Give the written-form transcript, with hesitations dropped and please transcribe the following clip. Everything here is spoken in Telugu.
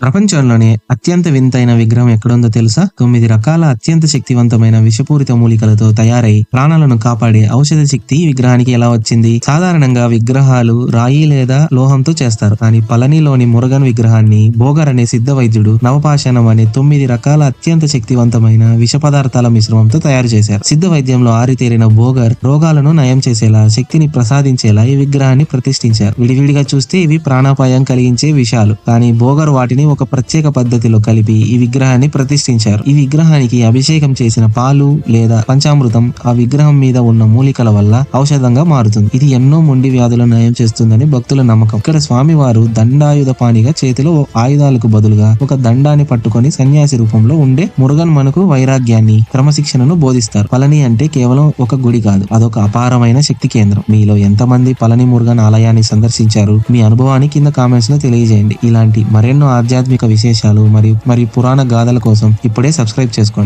ప్రపంచంలోనే అత్యంత వింతైన విగ్రహం ఎక్కడుందో తెలుసా? 9 రకాల అత్యంత శక్తివంతమైన విషపూరిత మూలికలతో తయారై ప్రాణాలను కాపాడే ఔషధ శక్తి ఈ విగ్రహానికి ఎలా వచ్చింది? సాధారణంగా విగ్రహాలు రాయి లేదా లోహంతో చేస్తారు. కానీ పళనిలోని మురుగన్ విగ్రహాన్ని బోగర్ అనే సిద్ధ వైద్యుడు నవపాషాణం అనే 9 రకాల అత్యంత శక్తివంతమైన విష పదార్థాల మిశ్రమంతో తయారు చేశారు. సిద్ధ వైద్యంలో ఆరితేరిన బోగర్ రోగాలను నయం చేసేలా, శక్తిని ప్రసాదించేలా ఈ విగ్రహాన్ని ప్రతిష్ఠించారు. విడివిడిగా చూస్తే ఇవి ప్రాణాపాయం కలిగించే విషాలు, కానీ బోగర్ వాటిని ఒక ప్రత్యేక పద్ధతిలో కలిపి ఈ విగ్రహాన్ని ప్రతిష్ఠించారు. ఈ విగ్రహానికి అభిషేకం చేసిన పాలు లేదా పంచామృతం ఆ విగ్రహం మీద ఉన్న మూలికల వల్ల ఔషధంగా మారుతుంది. ఇది ఎన్నో మొండి వ్యాధులను నయం చేస్తుందని భక్తుల నమ్మకం. ఇక్కడ స్వామివారు దండాయుధపాణిగా చేతిలో ఆయుధాలకు బదులుగా ఒక దండాన్ని పట్టుకొని సన్యాసి రూపంలో ఉండే మురుగన్ మనకు వైరాగ్యాన్ని, క్రమశిక్షణను బోధిస్తారు. పళని అంటే కేవలం ఒక గుడి కాదు, అదొక అపారమైన శక్తి కేంద్రం. మీలో ఎంతమంది పళని మురుగన్ ఆలయాన్ని సందర్శించారు? మీ అనుభవాన్ని కింద కామెంట్స్ లో తెలియజేయండి. ఇలాంటి మరెన్నో ఆధ్యాత్మిక విశేషాలు మరియు పురాణ గాథల కోసం ఇప్పుడే సబ్స్క్రైబ్ చేసుకోండి.